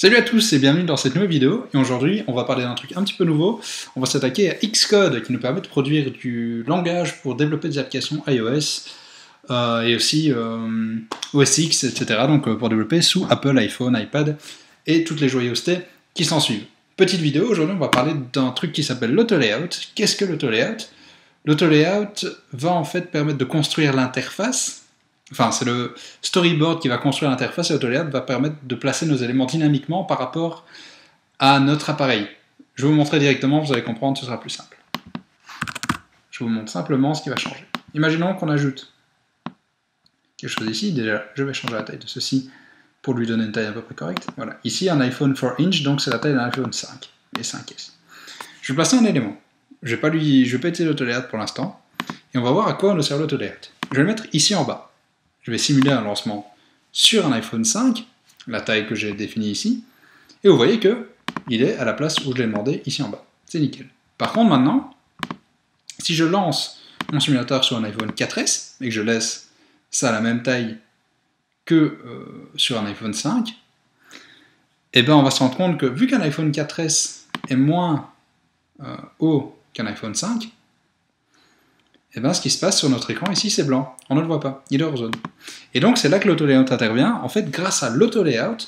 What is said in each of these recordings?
Salut à tous et bienvenue dans cette nouvelle vidéo, et aujourd'hui on va parler d'un truc un petit peu nouveau. On va s'attaquer à Xcode qui nous permet de produire du langage pour développer des applications iOS et aussi OS X, etc. Donc pour développer sous Apple, iPhone, iPad et toutes les joyeusetés qui s'en suivent. Petite vidéo, aujourd'hui on va parler d'un truc qui s'appelle l'autolayout. Qu'est-ce que l'autolayout? L'autolayout va en fait permettre de construire l'interface. Enfin, c'est le storyboard qui va construire l'interface et l'autolayout va permettre de placer nos éléments dynamiquement par rapport à notre appareil. Je vais vous montrer directement, vous allez comprendre, ce sera plus simple. Je vous montre simplement ce qui va changer. Imaginons qu'on ajoute quelque chose ici. Déjà, je vais changer la taille de ceci pour lui donner une taille à peu près correcte. Voilà. Ici, un iPhone 4 inch, donc c'est la taille d'un iPhone 5 et 5S. Je vais placer un élément. Je vais pas utiliser l'autolayout pour l'instant. Et on va voir à quoi nous sert l'autolayout. Je vais le mettre ici en bas. Je vais simuler un lancement sur un iPhone 5, la taille que j'ai définie ici, et vous voyez que il est à la place où je l'ai demandé ici en bas. C'est nickel. Par contre maintenant, si je lance mon simulateur sur un iPhone 4S, et que je laisse ça à la même taille que sur un iPhone 5, eh ben on va se rendre compte que vu qu'un iPhone 4S est moins haut qu'un iPhone 5, et bien ce qui se passe sur notre écran ici c'est blanc, on ne le voit pas, il est hors zone. Et donc c'est là que l'autolayout intervient. En fait grâce à l'autolayout,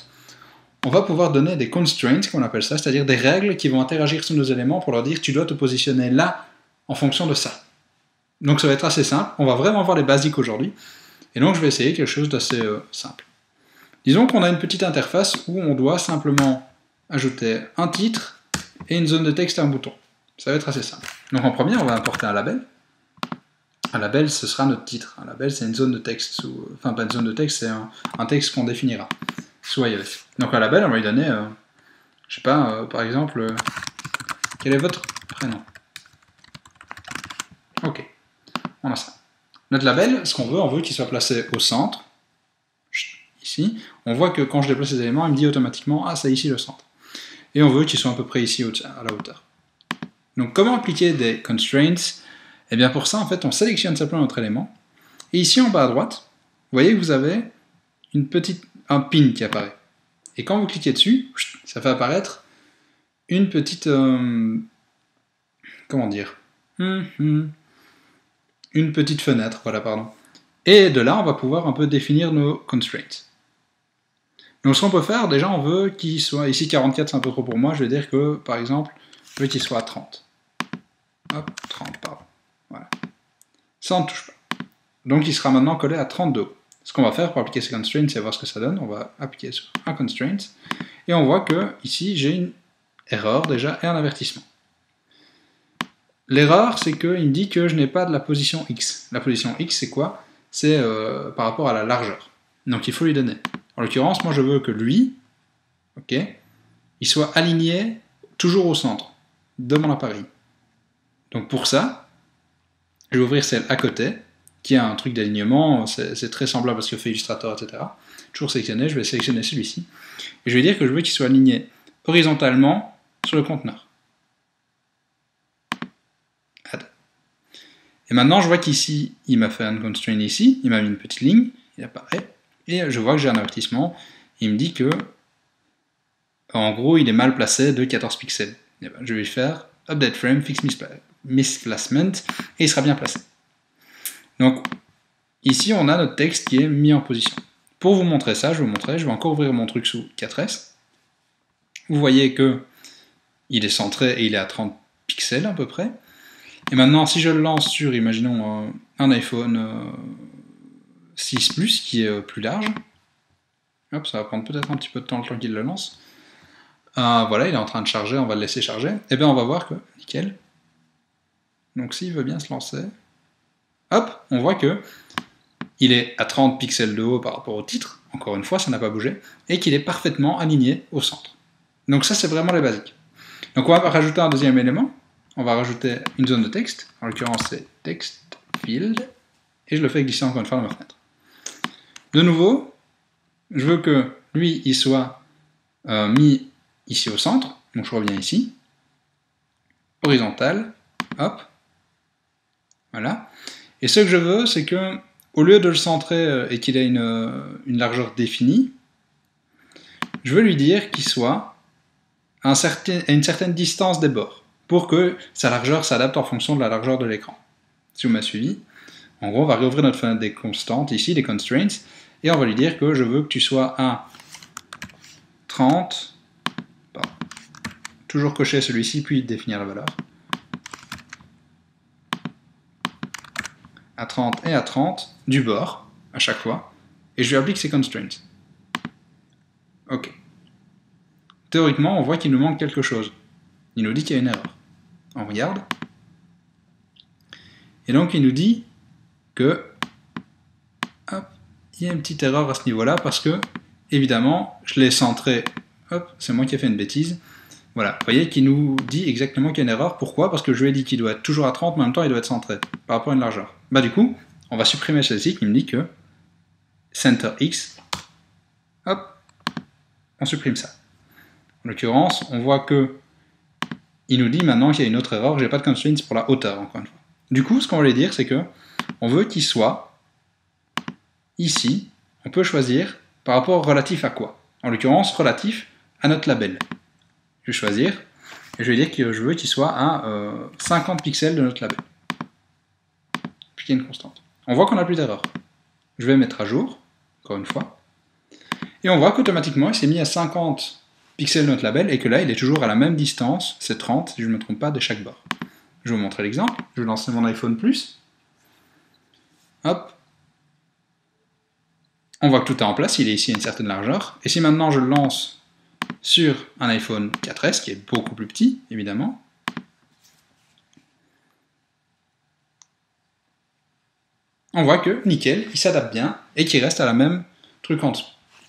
on va pouvoir donner des constraints, qu'on appelle ça, c'est-à-dire des règles qui vont interagir sur nos éléments pour leur dire tu dois te positionner là en fonction de ça. Donc ça va être assez simple, on va vraiment voir les basiques aujourd'hui, et donc je vais essayer quelque chose d'assez simple. Disons qu'on a une petite interface où on doit simplement ajouter un titre et une zone de texte et un bouton. Ça va être assez simple. Donc en premier on va importer un label. Un label, ce sera notre titre. Un label, c'est une zone de texte, enfin pas une zone de texte, c'est un texte qu'on définira sous iOS. Donc un label, on va lui donner, je sais pas, par exemple, quel est votre prénom? Ok, on a ça. Notre label, ce qu'on veut, on veut qu'il soit placé au centre, ici. On voit que quand je déplace les éléments, il me dit automatiquement, ah c'est ici le centre. Et on veut qu'il soit à peu près ici à la hauteur. Donc comment appliquer des constraints? Et bien pour ça, en fait, on sélectionne simplement notre élément. Et ici, en bas à droite, vous voyez que vous avez un pin qui apparaît. Et quand vous cliquez dessus, ça fait apparaître une petite... comment dire? Une petite fenêtre, voilà, pardon. Et de là, on va pouvoir un peu définir nos constraints. Donc ce qu'on peut faire, déjà, on veut qu'il soit... Ici, 44, c'est un peu trop pour moi. Je vais dire que, par exemple, je veux qu'il soit à 30. Hop, 30, pardon. Voilà. Ça, on ne touche pas. Donc, il sera maintenant collé à 32. Ce qu'on va faire pour appliquer ces constraints, c'est voir ce que ça donne. On va appliquer sur un constraint. Et on voit que ici, j'ai une erreur déjà et un avertissement. L'erreur, c'est qu'il me dit que je n'ai pas de la position X. La position X, c'est quoi? C'est par rapport à la largeur. Donc, il faut lui donner. En l'occurrence, moi, je veux que lui, ok, il soit aligné toujours au centre de mon appareil. Donc, pour ça, je vais ouvrir celle à côté, qui a un truc d'alignement, c'est très semblable à ce que fait Illustrator, etc. Toujours sélectionné, je vais sélectionner celui-ci. Et je vais dire que je veux qu'il soit aligné horizontalement sur le conteneur. Add. Et maintenant, je vois qu'ici, il m'a fait un constraint ici, il m'a mis une petite ligne, il apparaît, et je vois que j'ai un avertissement, il me dit que, en gros, il est mal placé de 14 pixels. Et ben, je vais faire Update Frame, Fix Misplacement, et il sera bien placé. Donc, ici, on a notre texte qui est mis en position. Pour vous montrer ça, je vais encore ouvrir mon truc sous 4S. Vous voyez que il est centré et il est à 30 pixels à peu près. Et maintenant, si je le lance sur, imaginons, un iPhone 6 Plus qui est plus large, hop, ça va prendre peut-être un petit peu de temps le temps qu'il le lance. Voilà, il est en train de charger, on va le laisser charger. Et bien, on va voir que, nickel. Donc, s'il veut bien se lancer, hop, on voit que il est à 30 pixels de haut par rapport au titre, encore une fois, ça n'a pas bougé, et qu'il est parfaitement aligné au centre. Donc ça, c'est vraiment les basiques. Donc on va rajouter un deuxième élément, on va rajouter une zone de texte, en l'occurrence c'est text field, et je le fais glisser encore une fois dans ma fenêtre. De nouveau, je veux que lui, il soit mis ici au centre, donc je reviens ici, horizontal, hop, voilà. Et ce que je veux, c'est que au lieu de le centrer et qu'il ait une largeur définie, je veux lui dire qu'il soit à une certaine distance des bords, pour que sa largeur s'adapte en fonction de la largeur de l'écran. Si vous m'avez suivi, en gros, on va réouvrir notre fenêtre des constantes, ici, des constraints, et on va lui dire que je veux que tu sois à 30, toujours cocher celui-ci, puis définir la valeur, à 30 et à 30 du bord, à chaque fois, et je lui applique ces constraints. Ok. Théoriquement, on voit qu'il nous manque quelque chose. Il nous dit qu'il y a une erreur. On regarde. Et donc, il nous dit que hop, il y a une petite erreur à ce niveau-là parce que, évidemment, je l'ai centré. Hop, c'est moi qui ai fait une bêtise. Voilà, vous voyez qu'il nous dit exactement qu'il y a une erreur. Pourquoi? Parce que je lui ai dit qu'il doit être toujours à 30, mais en même temps, il doit être centré par rapport à une largeur. Bah du coup, on va supprimer celle-ci qui me dit que center X, hop, on supprime ça. En l'occurrence, on voit que il nous dit maintenant qu'il y a une autre erreur, j'ai pas de constraints pour la hauteur, encore une fois. Du coup, ce qu'on va lui dire, c'est que on veut qu'il soit ici, on peut choisir par rapport relatif à quoi? En l'occurrence, relatif à notre label. Je vais choisir, et je vais dire que je veux qu'il soit à 50 pixels de notre label. Puis il y a une constante. On voit qu'on n'a plus d'erreur. Je vais mettre à jour, encore une fois, et on voit qu'automatiquement, il s'est mis à 50 pixels de notre label, et que là, il est toujours à la même distance, c'est 30, si je ne me trompe pas, de chaque bord. Je vais vous montrer l'exemple. Je vais lancer mon iPhone Plus. Hop. On voit que tout est en place, il est ici à une certaine largeur. Et si maintenant je le lance sur un iPhone 4S, qui est beaucoup plus petit, évidemment, on voit que, nickel, il s'adapte bien, et qu'il reste à la même truc en dessous.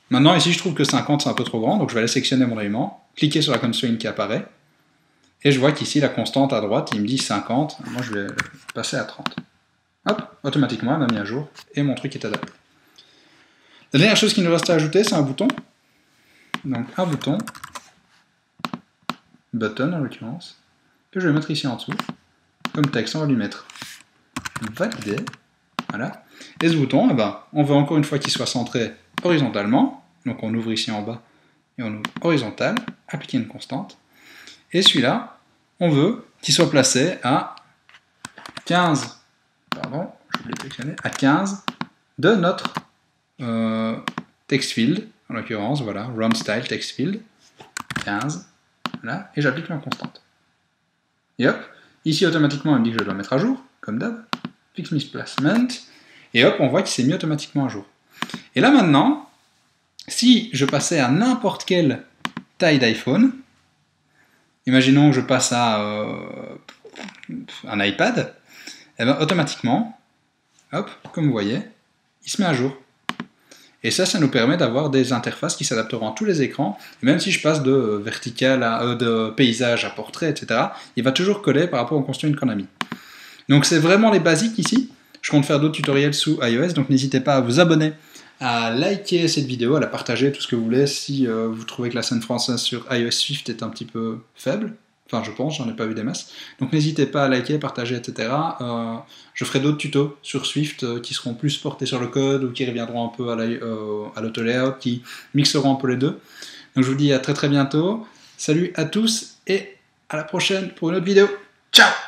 Maintenant, ici, je trouve que 50, c'est un peu trop grand, donc je vais aller sélectionner mon élément, cliquer sur la constraint qui apparaît, et je vois qu'ici, la constante à droite, il me dit 50, moi je vais passer à 30. Hop, automatiquement, elle m'a mis à jour, et mon truc est adapté. La dernière chose qu'il nous reste à ajouter, c'est un bouton. Donc un bouton, button en l'occurrence, que je vais mettre ici en dessous. Comme texte, on va lui mettre valider. Voilà. Et ce bouton, eh ben, on veut encore une fois qu'il soit centré horizontalement. Donc on ouvre ici en bas et on ouvre horizontal, appliquer une constante. Et celui-là, on veut qu'il soit placé à 15, pardon, je voulais sélectionner, à 15 de notre text field, en l'occurrence, voilà, run style text field, 15, voilà, et j'applique ma constante. Et hop, ici automatiquement, elle me dit que je dois mettre à jour, comme d'hab, fix misplacement, et hop, on voit qu'il s'est mis automatiquement à jour. Et là maintenant, si je passais à n'importe quelle taille d'iPhone, imaginons que je passe à un iPad, et bien automatiquement, hop, comme vous voyez, il se met à jour. Et ça nous permet d'avoir des interfaces qui s'adapteront à tous les écrans. Et même si je passe de vertical de paysage à portrait, etc., il va toujours coller par rapport aux constraints qu'on a mis. Donc c'est vraiment les basiques ici. Je compte faire d'autres tutoriels sous iOS, donc n'hésitez pas à vous abonner, à liker cette vidéo, à la partager, tout ce que vous voulez, si vous trouvez que la scène française sur iOS Swift est un petit peu faible. Enfin, je pense, j'en ai pas vu des masses. Donc n'hésitez pas à liker, partager, etc. Je ferai d'autres tutos sur Swift qui seront plus portés sur le code ou qui reviendront un peu à l'auto-layout, qui mixeront un peu les deux. Donc je vous dis à très très bientôt. Salut à tous et à la prochaine pour une autre vidéo. Ciao!